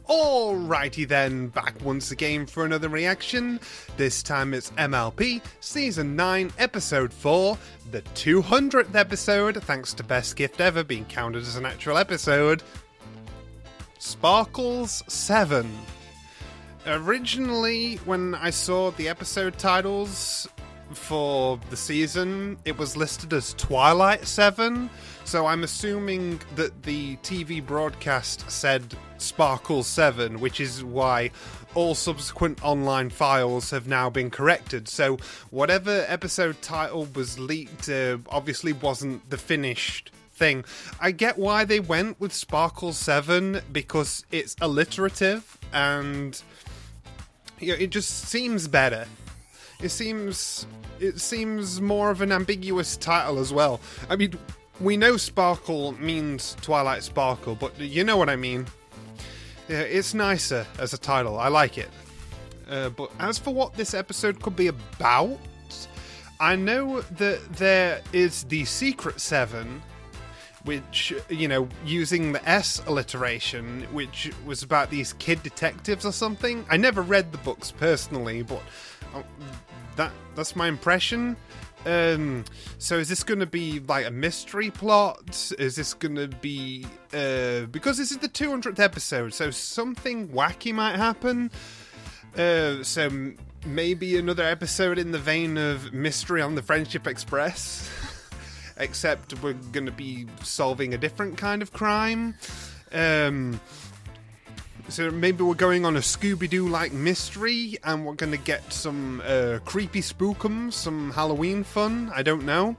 Alrighty then, back once again for another reaction. This time it's MLP, Season 9, Episode 4, the 200th episode, thanks to Best Gift Ever being counted as an actual episode. Sparkles 7. Originally, when I saw the episode titles for the season, it was listed as Twilight 7, so I'm assuming that the TV broadcast said Sparkle 7, which is why all subsequent online files have now been corrected. So whatever episode title was leaked obviously wasn't the finished thing. I get why they went with Sparkle 7, because it's alliterative and it just seems better. It seems more of an ambiguous title as well. I mean, we know Sparkle means Twilight Sparkle, but you know what I mean. Yeah, it's nicer as a title. I like it. But as for what this episode could be about, I know that there is the Secret 7, which, using the S alliteration, which was about these kid detectives or something. I never read the books personally, but that's my impression. So is this going to be like a mystery plot? Is this going to be because this is the 200th episode, so something wacky might happen. So maybe another episode in the vein of Mystery on the Friendship Express, except we're going to be solving a different kind of crime. So maybe we're going on a Scooby-Doo-like mystery, and we're going to get some creepy spookums, some Halloween fun. I don't know.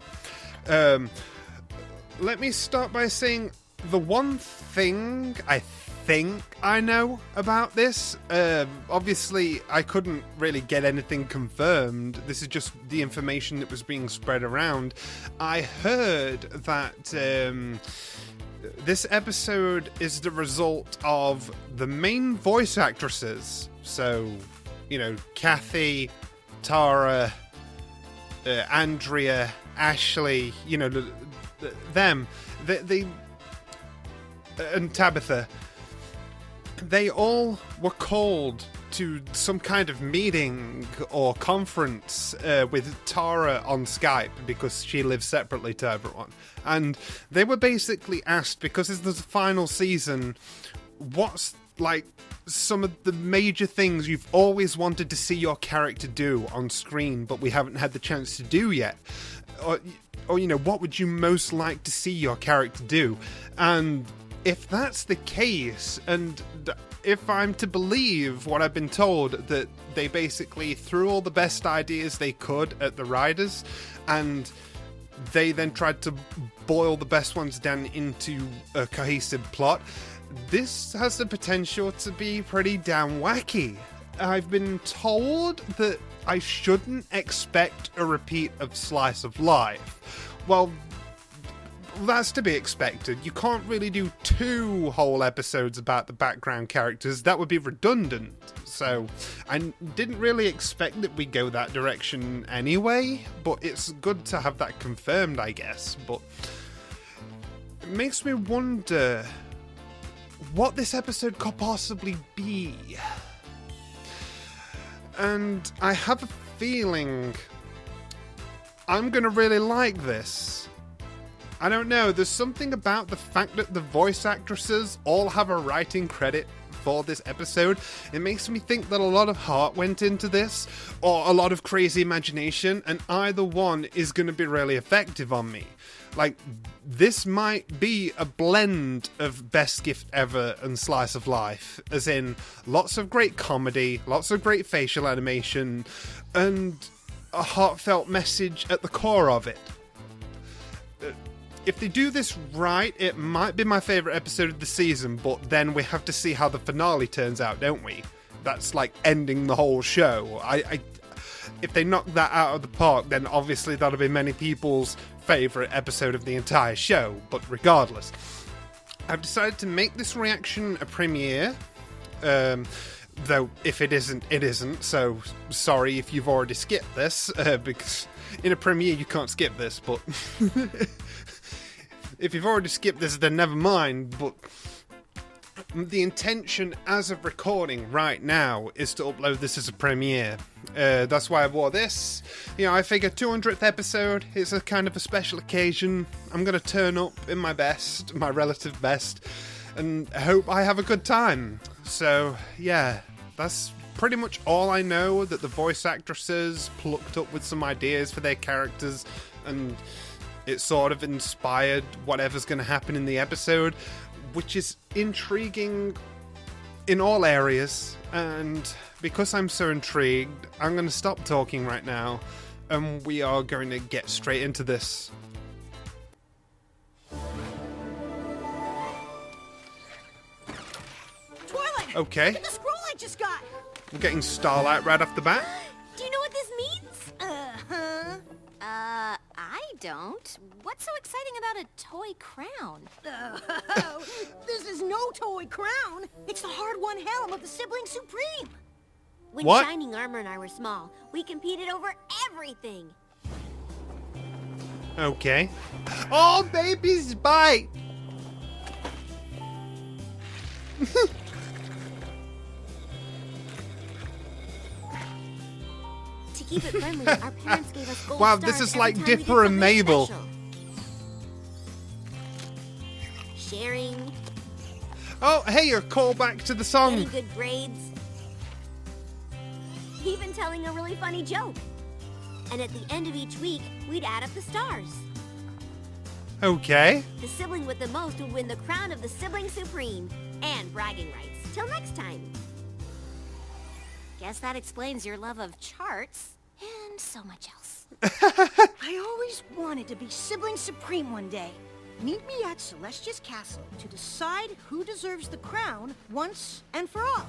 Let me start by saying the one thing I think I know about this. Obviously, I couldn't really get anything confirmed. This is just the information that was being spread around. I heard that this episode is the result of the main voice actresses. So, Kathy, Tara, Andrea, Ashley, them. They and Tabitha. They all were called to some kind of meeting or conference with Tara on Skype, because she lives separately to everyone. And they were basically asked, because it's the final season, what's like some of the major things you've always wanted to see your character do on screen but we haven't had the chance to do yet? Or what would you most like to see your character do? And if that's the case, and if I'm to believe what I've been told, that they basically threw all the best ideas they could at the writers, and they then tried to boil the best ones down into a cohesive plot, this has the potential to be pretty damn wacky. I've been told that I shouldn't expect a repeat of Slice of Life. Well, that's to be expected. You can't really do 2 whole episodes about the background characters. That would be redundant. So I didn't really expect that we'd go that direction anyway, but it's good to have that confirmed, I guess. But it makes me wonder what this episode could possibly be. And I have a feeling I'm gonna really like this. I don't know, there's something about the fact that the voice actresses all have a writing credit for this episode. It makes me think that a lot of heart went into this, or a lot of crazy imagination, and either one is going to be really effective on me. Like, this might be a blend of Best Gift Ever and Slice of Life, as in lots of great comedy, lots of great facial animation, and a heartfelt message at the core of it. If they do this right, it might be my favourite episode of the season, but then we have to see how the finale turns out, don't we? That's like ending the whole show. If they knock that out of the park, then obviously that'll be many people's favourite episode of the entire show. But regardless, I've decided to make this reaction a premiere. Though if it isn't, it isn't. So sorry if you've already skipped this, because in a premiere you can't skip this, but if you've already skipped this, then never mind. But The intention as of recording right now is to upload this as a premiere. That's why I wore this. You know, I figure 200th episode is a kind of a special occasion. I'm going to turn up in my best, my relative best, and hope I have a good time. So, yeah, that's pretty much all I know, that the voice actresses plucked up with some ideas for their characters, and it sort of inspired whatever's going to happen in the episode, which is intriguing in all areas. And because I'm so intrigued, I'm going to stop talking right now, and we are going to get straight into this. Twilight! Okay. Look at the scroll I just got! We're getting Starlight right off the bat. Do you know what this means? I don't. What's so exciting about a toy crown? This is no toy crown. It's the hard-won helm of the Sibling Supreme. When What? Shining Armor and I were small, we competed over everything. Okay. Oh, baby's bite! To keep it friendly, our parents gave us gold Wow, stars this is every like time we did Dipper and something Mabel. special. Sharing, Oh, hey, a callback to the getting song. good grades, even telling a really funny joke. And at the end of each week, we'd add up the stars. Okay. The sibling with the most would win the crown of the Sibling Supreme and bragging rights. Till next time. Guess that explains your love of charts and so much else. I always wanted to be Sibling Supreme one day. Meet me at Celestia's castle to decide who deserves the crown once and for all.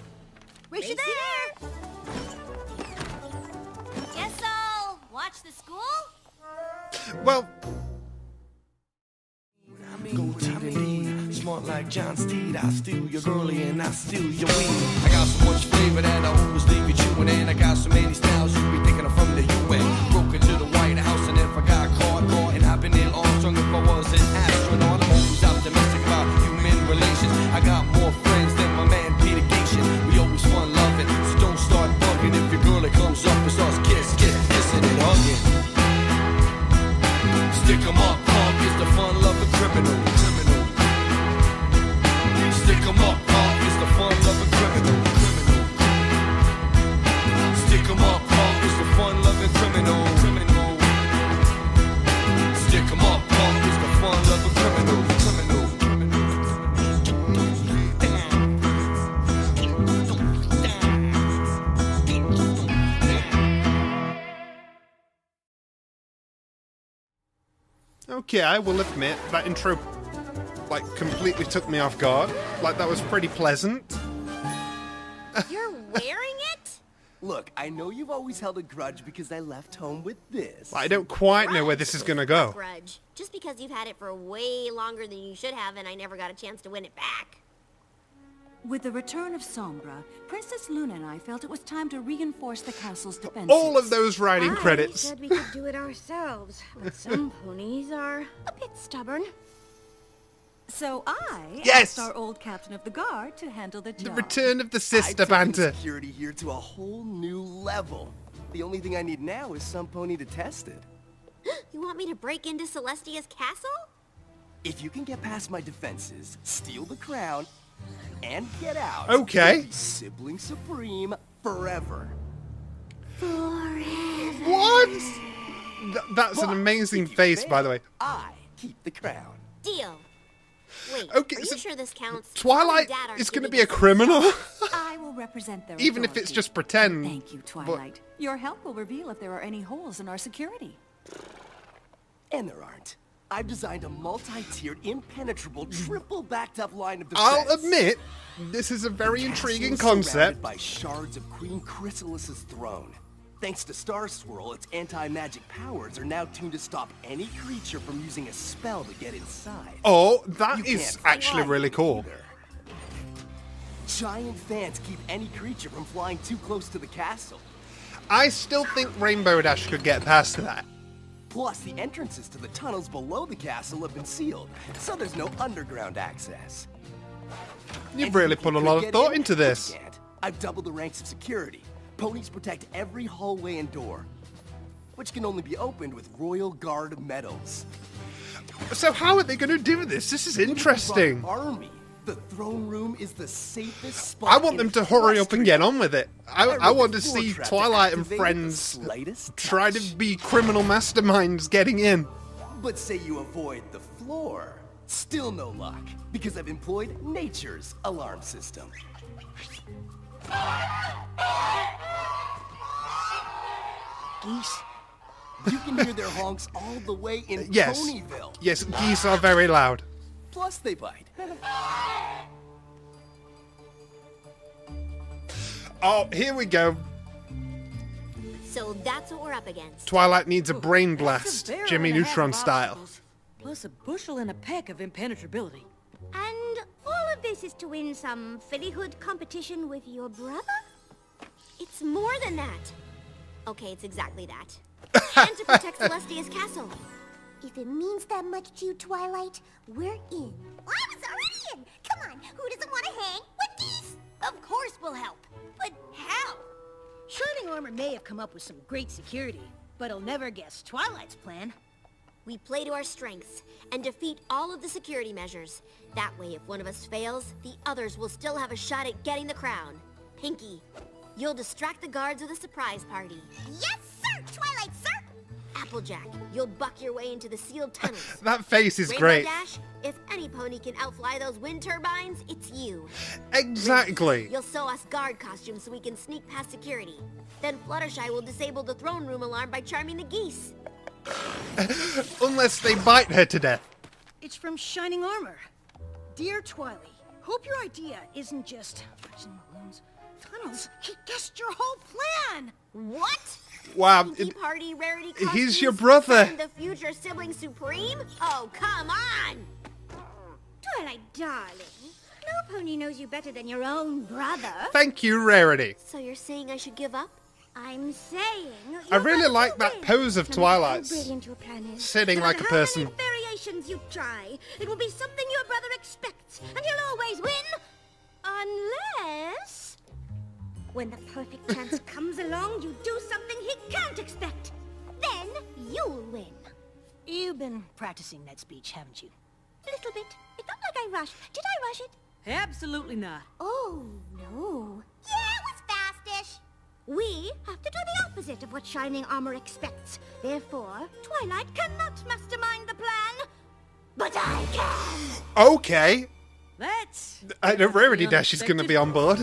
Race you there! Guess I'll watch the school? Well, Go to the lead, smart like John Steed. I steal your girlie and I steal your weed. I got so much flavor that I always leave you chewing. And I got so many styles you be thinking I'm from the UN. Broke into the White House and if I got caught, and I've been ill Armstrong if I was an astronaut. I'm always optimistic about human relations. I got more friends than my man Peter Gatien. We always fun loving, so don't start bugging if your girlie comes up and starts kissing and hugging. Stick 'em up, punk is the fun-loving criminal. Stick 'em up, punk is the fun-loving criminal. Stick 'em up, punk is the fun-loving criminal. Stick 'em up, punk is the fun-loving criminal. okay, I will admit, that intro, like, completely took me off guard. Like, that was pretty pleasant. You're wearing it? Look, I know you've always held a grudge because I left home with this. I don't quite know where this is gonna go. Grudge. Just because you've had it for way longer than you should have and I never got a chance to win it back. With the return of Sombra, Princess Luna and I felt it was time to reinforce the castle's defenses. All of those writing credits. I said we could do it ourselves, but some ponies are a bit stubborn. So I Yes! asked our old captain of the guard to handle the job. The return of the I've sister taken banter. security here to a whole new level. The only thing I need now is some pony to test it. You want me to break into Celestia's castle? If you can get past my defenses, steal the crown, and get out, Okay. you'll be Sibling Supreme forever. What? That's an But amazing if you face, fail, by the way. I keep the crown. Deal. Wait, Okay, are so you sure this counts? Twilight Mom and Dad aren't is going to giving be a us the criminal, I will represent their even if it's authority. just pretend. Thank you, Twilight. Your help will reveal if there are any holes in our security. And there aren't. I've designed a multi-tiered, impenetrable, triple-backed-up line of defense. I'll admit, this is a very intriguing Castle concept. surrounded by shards of Queen Chrysalis's throne. Thanks to Star Swirl, its anti-magic powers are now tuned to stop any creature from using a spell to get inside. Oh, that You is can't actually fly really cool. either. Giant fans keep any creature from flying too close to the castle. I still think Rainbow Dash could get past that. Plus, the entrances to the tunnels below the castle have been sealed, so there's no underground access. You've really put a lot of thought into this. I've doubled the ranks of security. Ponies protect every hallway and door, which can only be opened with Royal Guard medals. So how are they going to do this? This is interesting. Army. The throne room is the safest spot. I want them to hurry up and get on with it. I want to see Twilight and friends try to be criminal masterminds getting in. But say you avoid the floor. Still no luck, because I've employed nature's alarm system. Geese? You can hear their honks all the way in Yes. Ponyville. Yes, geese are very loud. Plus they bite. Oh, here we go. So that's what we're up against. Twilight needs a brain That's a blast, barrel Jimmy and a half Neutron of style. obstacles, plus a bushel and a peck of impenetrability. And all of this is to win some fillyhood competition with your brother? It's more than that. Okay, it's exactly that. And to protect Celestia's castle. If it means that much to you, Twilight, we're in. I was already in! Come on, who doesn't want to hang with geese? Of course we'll help. But how? Shining Armor may have come up with some great security, but he'll never guess Twilight's plan. We play to our strengths and defeat all of the security measures. That way, if one of us fails, the others will still have a shot at getting the crown. Pinky, you'll distract the guards with a surprise party. Yes, sir, Twilight, sir! Applejack, you'll buck your way into the sealed tunnels. That face is Rainbow great. Dash, if any pony can outfly those wind turbines, it's you. Exactly. You'll sew us guard costumes so we can sneak past security. Then Fluttershy will disable the throne room alarm by charming the geese. Unless they bite her to death. It's from Shining Armor. Dear Twily, hope your idea isn't just tunnels. He guessed your whole plan! What? Wow. Pinky Party Rarity He's your costumes brother. and the future sibling supreme? Oh, come on! Twilight, darling, no pony knows you better than your own brother. Thank you, Rarity. So you're saying I should give up? I'm saying... I really like that pose of Twilight's. Brilliant your plan is. Sitting No like a matter how person. many variations you try, it will be something your brother expects, and he'll always win. Unless... when the perfect chance comes along, you do something he can't expect. Then you'll win. You've been practicing that speech, haven't you? A little bit. It felt like I rushed. Did I rush it? Absolutely not. Oh, no. Yeah, it was fastish. We have to do the opposite of what Shining Armor expects. Therefore, Twilight cannot mastermind the plan. But I can. Okay. That's... I know Rarity the Dash is going to unexpected be on board.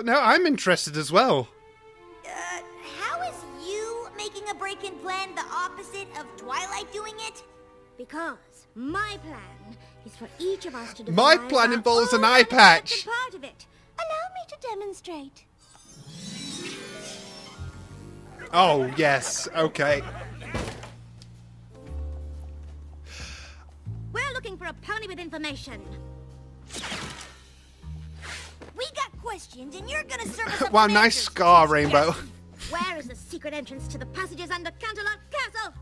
No, I'm interested as well. How is you making a break-in plan the opposite of Twilight doing it? Because my plan is for each of us to My devise plan our involves an own eye patch. part of it. Allow me to demonstrate. Oh, yes. Okay. We're looking for a pony with information. We got questions, and you're gonna serve us up Wow, some nice answers. scar, Rainbow. Where is the secret entrance to the passages under Canterlot Castle?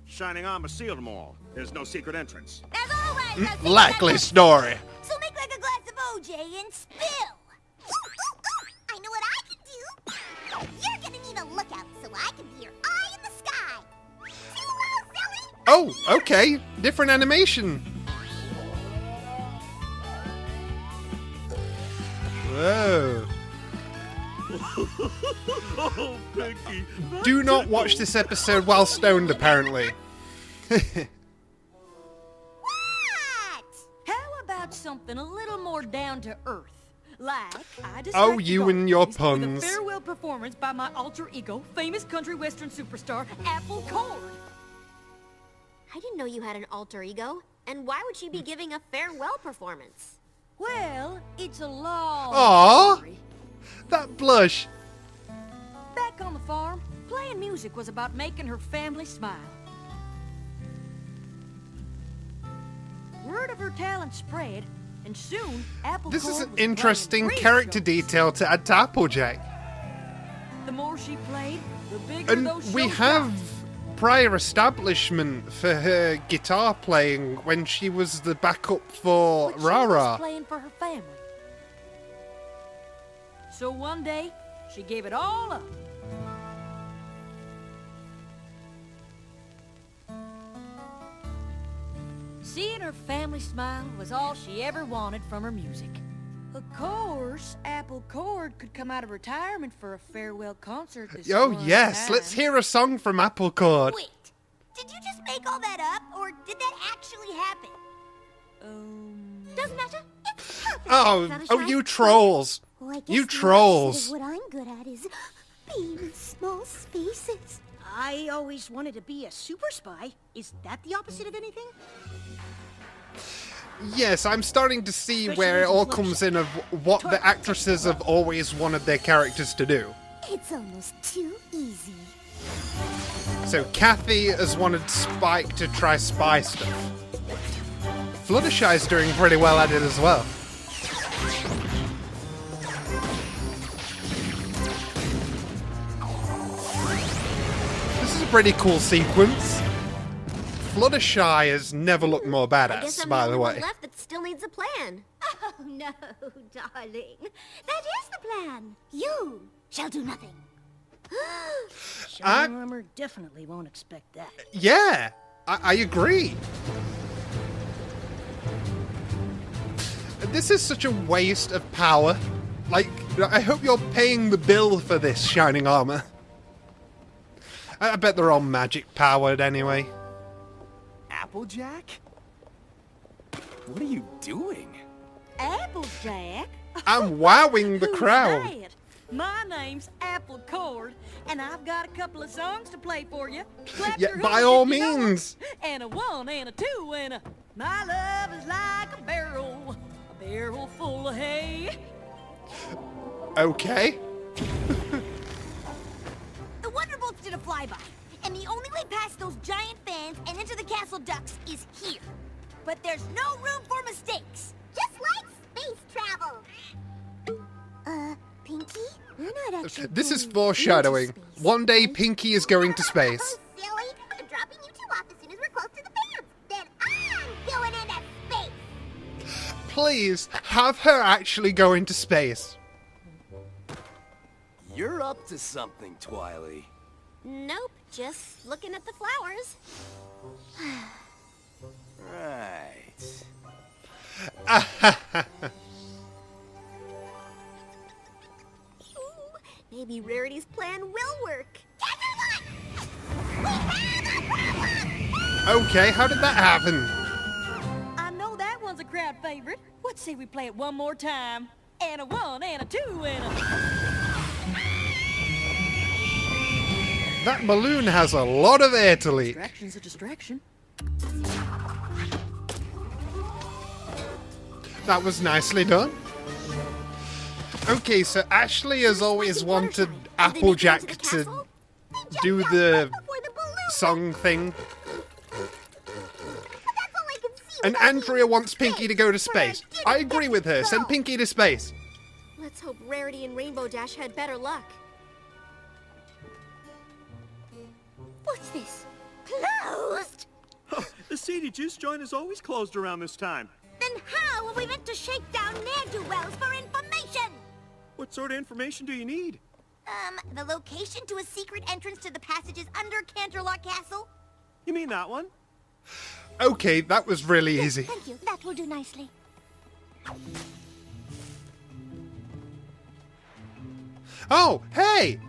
Shining Armor sealed them all. There's no secret entrance. There's always a secret Likely entrance. story. So make like a glass of OJ and spill. I know what I can do. You're gonna need a lookout so I can be your eye in the sky. Too well, silly. Oh, okay. Different animation. Whoa. Oh, Pinky. Do not watch this episode while stoned, apparently. What? How about something a little more down to earth? Like, I distract Oh, the you and your guards puns. With a farewell performance by my alter ego, famous country western superstar, Apple Cord. I didn't know you had an alter ego. And why would she be giving a farewell performance? Well, it's a long Aw. story. That blush. Back on the farm, playing music was about making her family smile. Word of her talent spread, and soon Apple This is Cord an was interesting playing character radio detail to add to Applejack. shows. The more she played, the bigger And those we shows have got. prior establishment for her guitar playing when she was the backup for But Rara. She was playing for her family. So one day, she gave it all up. Seeing her family smile was all she ever wanted from her music. Of course, Apple Cord could come out of retirement for a farewell concert this Oh one yes, time. let's hear a song from Apple Cord. Wait, did you just make all that up, or did that actually happen? Doesn't matter. It's perfect. Oh, you trolls. Well, I guess You the trolls. opposite of what I'm good at is being in small spaces. I always wanted to be a super spy. Is that the opposite of anything? Yes, I'm starting to see Especially where it all with comes in of what the actresses have always wanted their characters to do. It's almost too easy. So Kathy has wanted Spike to try spy stuff. Fluttershy's doing pretty well at it as well. This is a pretty cool sequence. Fluttershy has never looked more I guess badass, I'm by the the only one way. left that still needs a plan. Oh, no, darling. That is the plan. You shall do nothing. Shining armor definitely won't expect that. Yeah, I agree. This is such a waste of power. Like, I hope you're paying the bill for this shining armor. I bet they're all magic powered anyway. Applejack? What are you doing? Applejack? I'm wowing the Who's crowd. that? My name's Apple Cord, and I've got a couple of songs to play for you. Clap Yeah, your by hands all if you know 'em. means. And a 1 and a 2 and a... My love is like a barrel full of hay. Okay. The Wonderbolts did a flyby, and the only way past those giant fans and into the castle ducts is here. But there's no room for mistakes. Just like space travel. Pinky? We're not actually This is going foreshadowing. into space, One day right? Pinky is going to space. Oh, silly. I'm dropping you two off as soon as we're close to the fans. Then I'm going into space. Please, have her actually go into space. You're up to something, Twily. Nope, just looking at the flowers. Right. Ooh, maybe Rarity's plan will work. Okay, how did that happen? I know that one's a crowd favorite. What say we play it one more time? And a 1 and a 2 and a... That balloon has a lot of air to leak. Distraction's a distraction. That was nicely done. Okay, so Ashley has always wanted Applejack to do the song thing. And Andrea wants Pinky to go to space. I agree with her. Send Pinky to space. Let's hope Rarity and Rainbow Dash had better luck. What's this? Closed? The CD Juice joint is always closed around this time. Then how are we meant to shake down ne'er-do-wells for information? What sort of information do you need? The location to a secret entrance to the passages under Canterlot Castle? You mean that one? Okay, that was really easy. Thank you. That will do nicely. Oh, hey!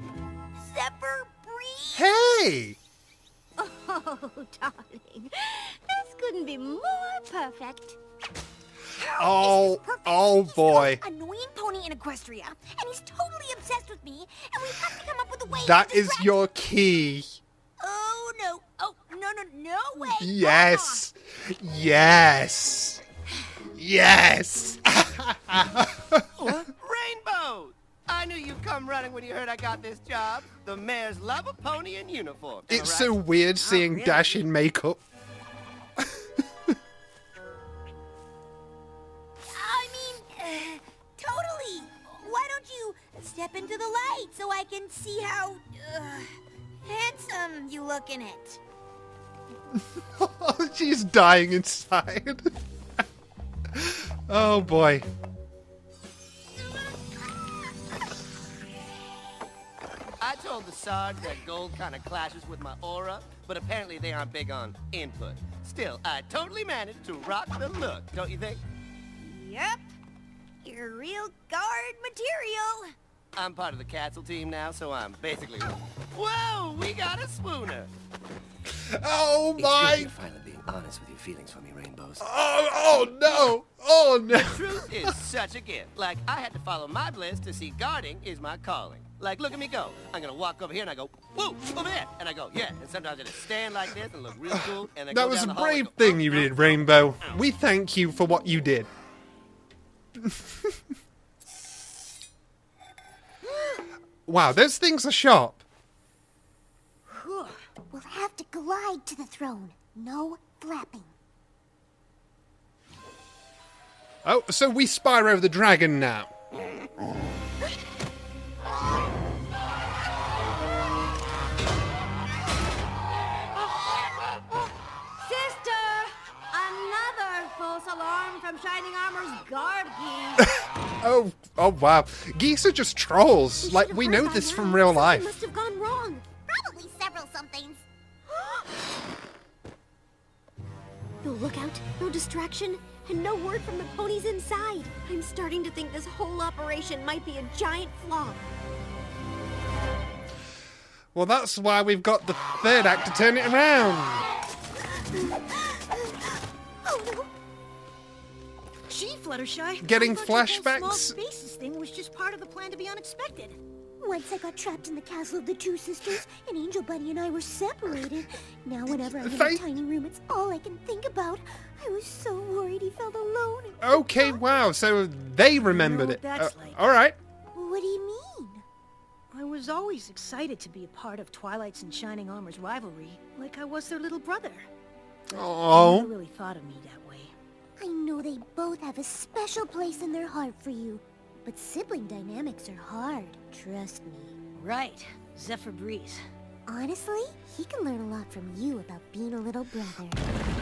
Zephyr breeze? Hey! Oh, darling. This couldn't be more perfect. Oh, This is perfect. oh He's boy. the most annoying pony in Equestria, and he's totally obsessed with me, and we have to come up with a way That to is distract- your key. Oh, no. Oh, no way. Yes. Yes. Yes. Rainbow! I knew you'd come running when you heard I got this job. The mayor's love a pony in uniform. Am I It's right? so weird seeing really? Dash in makeup. I mean, totally. Why don't you step into the light so I can see how Handsome, you look in it. She's dying inside. Oh boy. I told the Sarge that gold kind of clashes with my aura, but apparently they aren't big on input. Still, I totally managed to rock the look, don't you think? Yep. You're real guard material. I'm part of the castle team now, so I'm basically... Whoa, we got a spooner! Oh It's my. good you're finally being honest with your feelings for me, Rainbows. Oh no. Oh no. Truth is such a gift. Like, I had to follow my bliss to see guarding is my calling. Like, look at me go. I'm gonna walk over here and I go, whoa, over there. And I go, yeah. And sometimes I just stand like this and look real cool. And then That go was down a the hall and brave go, thing oh, you oh, did, oh, Rainbow. oh. We thank you for what you did. Wow, those things are sharp. We'll have to glide to the throne. No flapping. Oh, so we Spyro the Dragon now. Sister! Another false alarm from Shining Armor's guard geese. Oh wow. Geese are just trolls. Like, we know this from real life. Must have gone wrong. Probably several somethings. No lookout, no distraction, and no word from the ponies inside. I'm starting to think this whole operation might be a giant flop. Well, that's why we've got the third act to turn it around. Oh no! Gee, Fluttershy. Getting I thought your whole small flashbacks? spaces thing was just part of the plan to be unexpected. Once I got trapped in the castle of the two sisters, and Angel Bunny and I were separated. Now whenever I'm in a Thank- tiny room, it's all I can think about. I was so worried he felt alone. Okay, wow. So they remembered what it. that's like. All right. What do you mean? I was always excited to be a part of Twilight's and Shining Armor's rivalry, like I was their little brother. I Oh. never really thought of me that way. I know they both have a special place in their heart for you. But sibling dynamics are hard, trust me. Right, Zephyr Breeze. Honestly, he can learn a lot from you about being a little brother.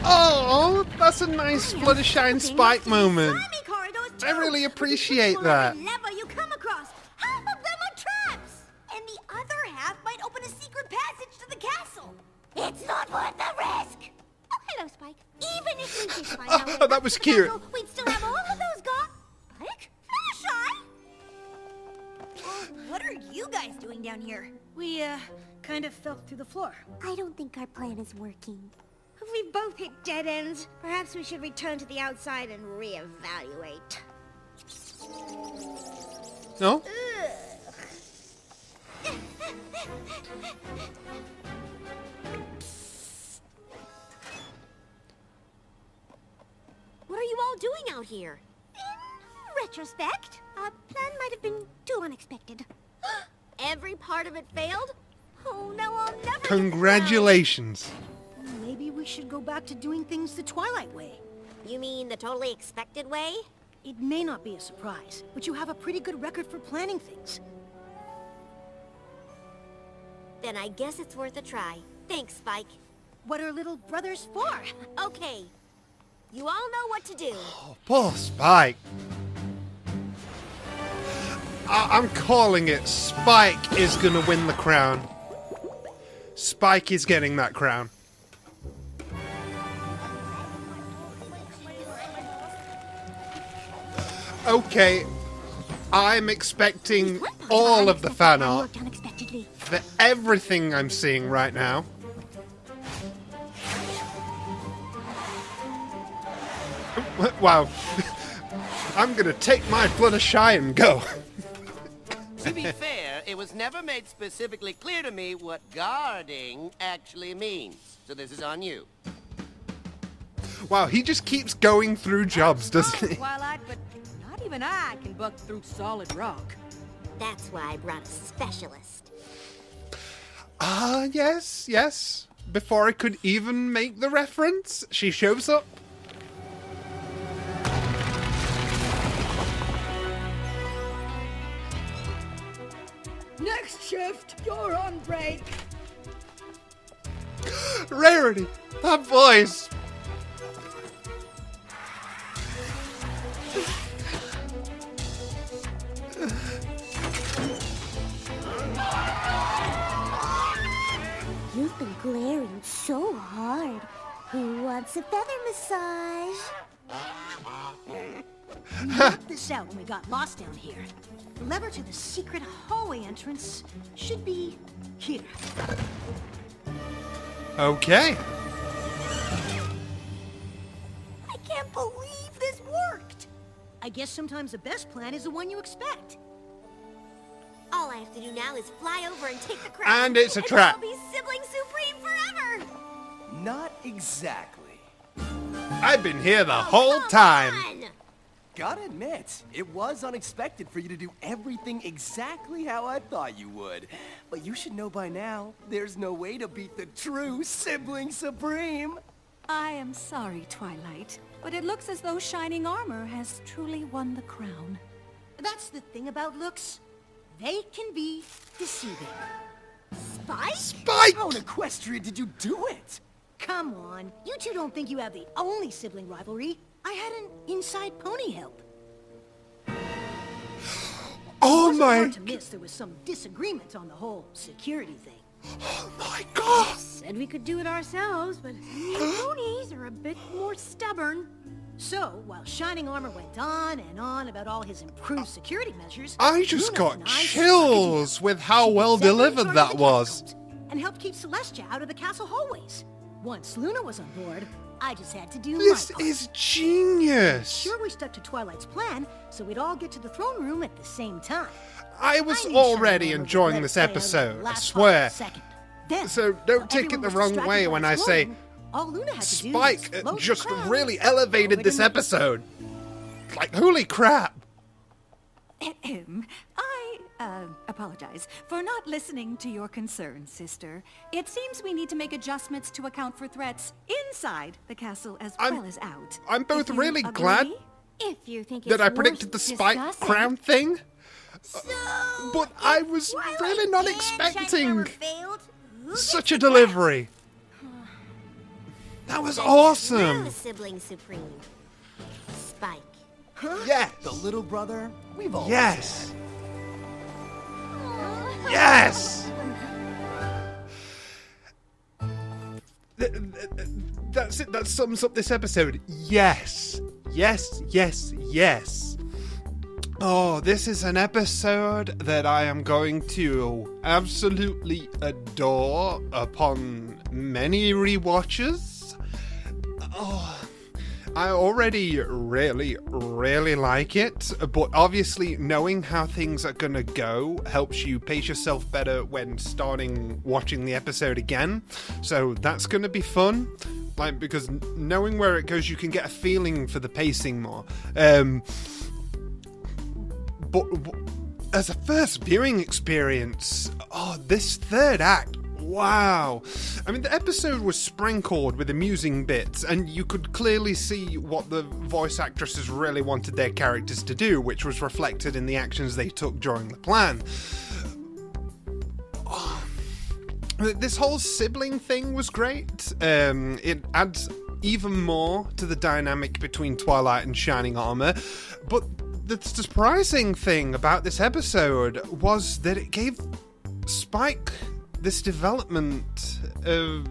Oh, that's a nice Fluttershy and Spike moment. Slimy corridors, I too. really appreciate Which that. lever you come across. Half of them are traps. And the other half might open a secret passage to the castle. It's not worth the risk! Oh, hello, Spike. Even if we did find Oh, out that was cute. castle, we'd still have all of those gone. Spike? Fluttershy? What are you guys doing down here? We, kind of fell through the floor. I don't think our plan is working. We both hit dead ends. Perhaps we should return to the outside and reevaluate. No? What are you all doing out here? In retrospect, our plan might have been too unexpected. Every part of it failed? Oh, now I'll never get the Congratulations. Maybe we should go back to doing things the Twilight way. crown. You mean the totally expected way? It may not be a surprise, but you have a pretty good record for planning things. Then I guess it's worth a try. Thanks, Spike. What are little brothers for? Okay. You all know what to do. Oh, poor Spike. I'm calling it. Spike is gonna win the crown. Spike is getting that crown. Okay, I'm expecting all of the fan art Worked unexpectedly. for everything I'm seeing right now. Wow. I'm gonna take my Fluttershy and go. To be fair, it was never made specifically clear to me what guarding actually means. So this is on you. Wow, he just keeps going through jobs, doesn't Oh, he? Twilight, but not even I can buck through solid rock. That's why I brought a specialist. Ah, yes, yes. Before I could even make the reference, she shows up. Next shift, you're on break. Rarity, that voice. You've been glaring so hard. Who wants a feather massage? We mapped this out when we got lost down here. The lever to the secret hallway entrance should be here. Okay. I can't believe this worked! I guess sometimes the best plan is the one you expect. All I have to do now is fly over and take the crown. And it's a trap. I'll be sibling supreme forever. Not exactly. I've been here the whole time. On. Gotta admit, it was unexpected for you to do everything exactly how I thought you would. But you should know by now, there's no way to beat the true Sibling Supreme. I am sorry, Twilight, but it looks as though Shining Armor has truly won the crown. That's the thing about looks. They can be deceiving. Spike? Spike! How in Equestria did you do it? Come on, you two don't think you have the only sibling rivalry. I had an inside pony help. Oh It wasn't my... hard to miss there was some disagreement on the whole security thing. Oh my god! Said we could do it ourselves, but ponies are a bit more stubborn. So, while Shining Armor went on and on about all his improved security measures, I just Luna got and I stuck it chills together. with how She well set in delivered charge that of the was. catacombs and helped keep Celestia out of the castle hallways. Once Luna was on board, I just had to do This my part. is genius. Sure, we stuck to Twilight's plan, so we'd all get to the throne room at the same time. I was I knew already Shining Armor would enjoying let this it play out episode, the I last swear. possible second. Then, So while don't take it everyone the was wrong distracted way by when I say exploring, all Luna had to do Spike was float the just crown really over elevated to this me. episode. Like, holy crap. I apologize for not listening to your concerns, sister. It seems we need to make adjustments to account for threats inside the castle as well as out. I'm both If you really agree, glad If you think that it's I predicted worth the Spike discussing. crown thing. So, But I was Twilight really not and Shining Armor expecting failed, who such gets a the delivery. That was True awesome. sibling supreme. Spike. Yes. The little brother, we've all Yes. Yes. That's it. That sums up this episode. Yes. Yes. Yes. Yes. Oh, this is an episode that I am going to absolutely adore upon many rewatches. Oh, I already really, really like it, but obviously knowing how things are gonna go helps you pace yourself better when starting watching the episode again. So that's gonna be fun. Like, because knowing where it goes, you can get a feeling for the pacing more. But as a first viewing experience, this third act, wow. I mean, the episode was sprinkled with amusing bits, and you could clearly see what the voice actresses really wanted their characters to do, which was reflected in the actions they took during the plan. This whole sibling thing was great. It adds even more to the dynamic between Twilight and Shining Armor, but the surprising thing about this episode was that it gave Spike this development of,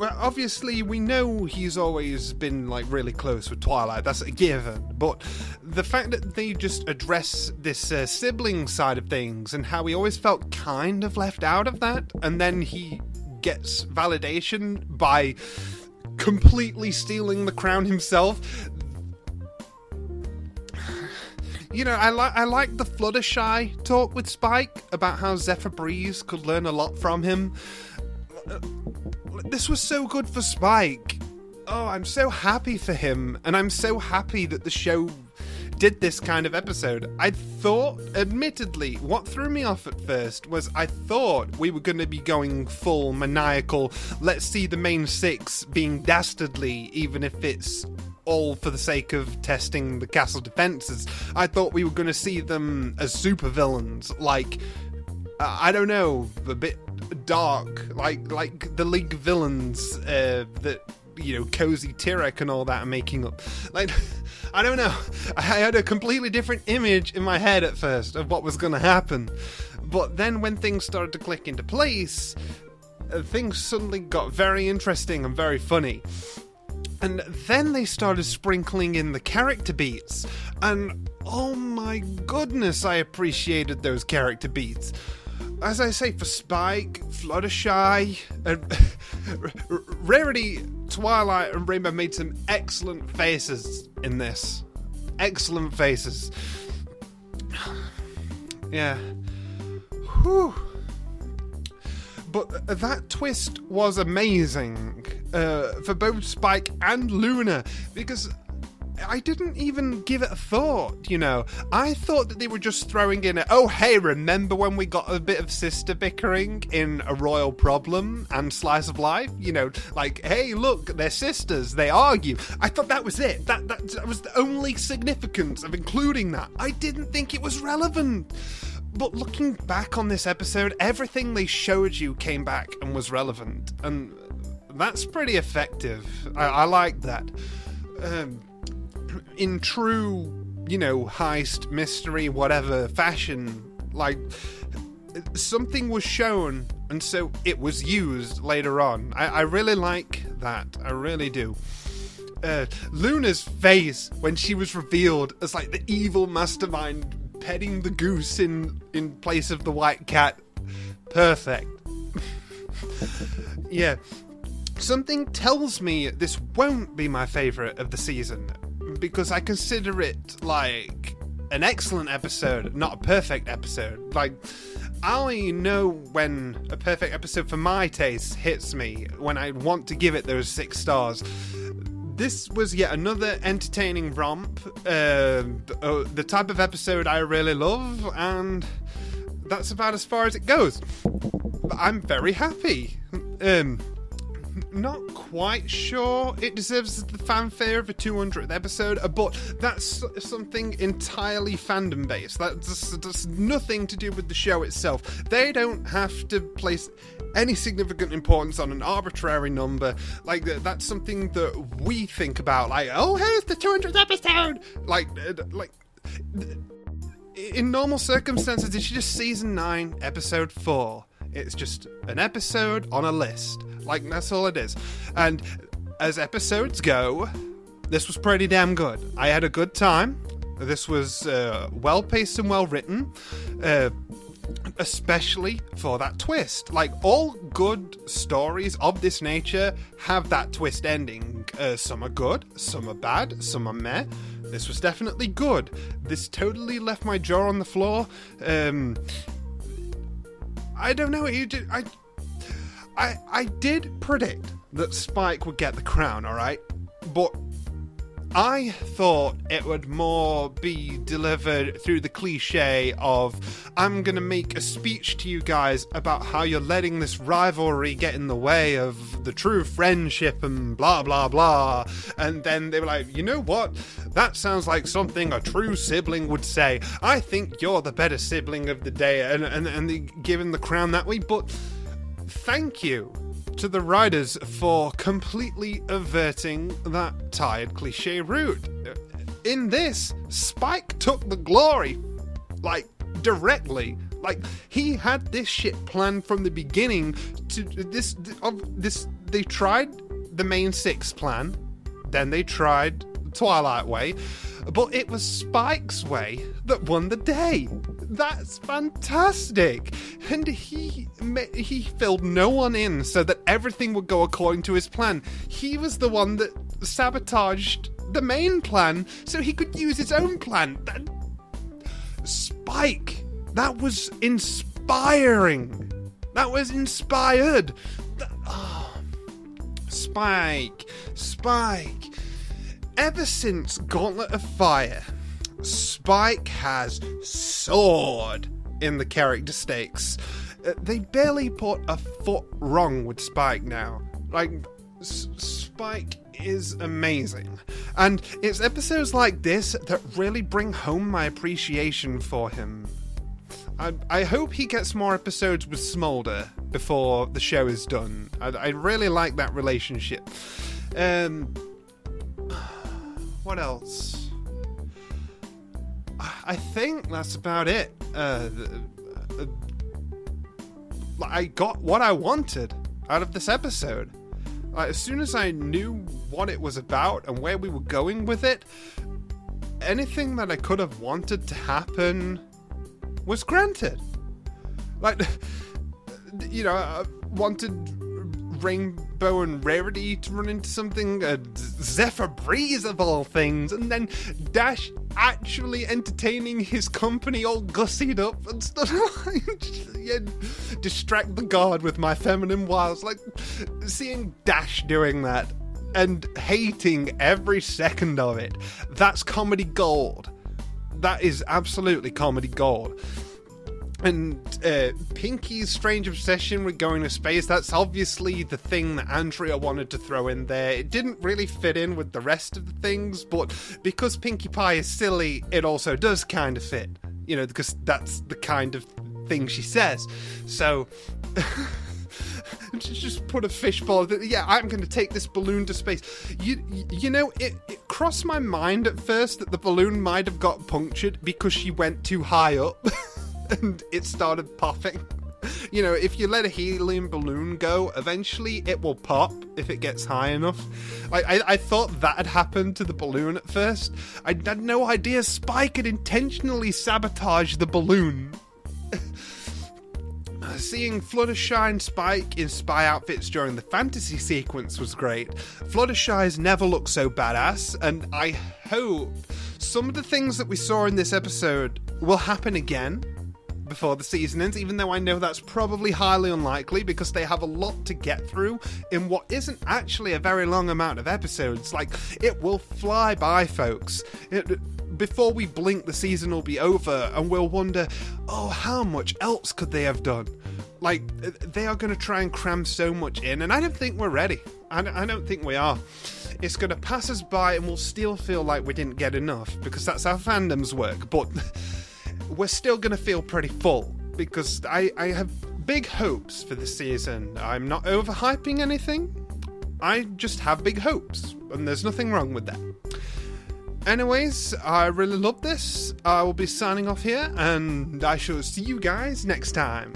obviously we know he's always been, really close with Twilight, that's a given, but the fact that they just address this sibling side of things and how he always felt kind of left out of that, and then he gets validation by completely stealing the crown himself. You know, I like the Fluttershy talk with Spike about how Zephyr Breeze could learn a lot from him. This was so good for Spike. Oh, I'm so happy for him, and I'm so happy that the show did this kind of episode. I thought, admittedly, what threw me off at first was I thought we were going to be going full maniacal, let's see the main six being dastardly, even if it's all for the sake of testing the castle defenses. I thought we were going to see them as supervillains, I don't know, a bit dark, like the League villains that, you know, Cozy Tirek and all that are making up. Like, I don't know. I had a completely different image in my head at first of what was going to happen. But then when things started to click into place, things suddenly got very interesting and very funny. And then they started sprinkling in the character beats. And oh my goodness, I appreciated those character beats. As I say, for Spike, Fluttershy, Rarity, Twilight, and Rainbow made some excellent faces in this. Excellent faces. Yeah. Whew. But that twist was amazing for both Spike and Luna, because I didn't even give it a thought, you know. I thought that they were just throwing in oh, hey, remember when we got a bit of sister bickering in A Royal Problem and Slice of Life? You know, like, hey, look, they're sisters, they argue. I thought that was it. That was the only significance of including that. I didn't think it was relevant. But looking back on this episode, everything they showed you came back and was relevant. And that's pretty effective. I like that. In true, you know, heist, mystery, whatever fashion, like, something was shown, and so it was used later on. I really like that. I really do. Luna's face when she was revealed as, like, the evil mastermind petting the goose in place of the white cat. Perfect. Yeah. Something tells me this won't be my favourite of the season, because I consider it like an excellent episode, not a perfect episode. Like, I know when a perfect episode for my taste hits me, when I want to give it those 6 stars. This was yet another entertaining romp, the type of episode I really love, and that's about as far as it goes. But I'm very happy. Not quite sure it deserves the fanfare of a 200th episode, but that's something entirely fandom-based. That's nothing to do with the show itself. They don't have to place any significant importance on an arbitrary number. Like, that's something that we think about. Like, oh, hey, it's the 200th episode! Like, in normal circumstances, it's just Season 9, Episode 4. It's just an episode on a list. Like, that's all it is. And as episodes go, this was pretty damn good. I had a good time. This was well-paced and well-written. Especially for that twist. Like, all good stories of this nature have that twist ending. Some are good, some are bad, some are meh. This was definitely good. This totally left my jaw on the floor. I don't know. I did predict that Spike would get the crown, alright? But I thought it would more be delivered through the cliche of, I'm gonna make a speech to you guys about how you're letting this rivalry get in the way of the true friendship and blah blah blah. And then they were like, you know what? That sounds like something a true sibling would say. I think you're the better sibling of the day, and they given the crown that way. But thank you to the writers for completely averting that tired cliche route. In this, Spike took the glory, like, directly. Like, he had this shit planned from the beginning. They tried the main 6 plan, then they tried Twilight Way, but it was Spike's way that won the day. That's fantastic. And he filled no one in so that everything would go according to his plan. He was the one that sabotaged the main plan so he could use his own plan. Spike, that was inspiring. That was inspired. Spike. Ever since Gauntlet of Fire, Spike has soared in the character stakes. They barely put a foot wrong with Spike now. Like, Spike is amazing. And it's episodes like this that really bring home my appreciation for him. I hope he gets more episodes with Smolder before the show is done. I really like that relationship. What else? I think that's about it. I got what I wanted out of this episode. As soon as I knew what it was about and where we were going with it, anything that I could have wanted to happen was granted. Like, you know, I wanted Rainbow and Rarity to run into something, Zephyr Breeze of all things, and then Dash actually entertaining his company all gussied up and stuff. Yeah, distract the guard with my feminine wiles. Like, seeing Dash doing that and hating every second of it, that's comedy gold. That is absolutely comedy gold. And Pinky's strange obsession with going to space, that's obviously the thing that Andrea wanted to throw in there. It didn't really fit in with the rest of the things, but because Pinkie Pie is silly, it also does kind of fit. You know, because that's the kind of thing she says. So, just put a fishbowl. Yeah, I'm going to take this balloon to space. You know, it crossed my mind at first that the balloon might have got punctured because she went too high up. And it started popping. You know, if you let a helium balloon go, eventually it will pop if it gets high enough. I thought that had happened to the balloon at first. I had no idea Spike had intentionally sabotaged the balloon. Seeing Fluttershy and Spike in spy outfits during the fantasy sequence was great. Fluttershy's never looked so badass, and I hope some of the things that we saw in this episode will happen again before the season ends, even though I know that's probably highly unlikely because they have a lot to get through in what isn't actually a very long amount of episodes. Like, it will fly by, folks. Before we blink, the season will be over and we'll wonder, oh, how much else could they have done? Like, they are going to try and cram so much in, and I don't think we're ready. I don't think we are. It's going to pass us by and we'll still feel like we didn't get enough because that's how fandoms work, but we're still going to feel pretty full because I have big hopes for this season. I'm not overhyping anything. I just have big hopes, and there's nothing wrong with that. Anyways, I really love this. I will be signing off here, and I shall see you guys next time.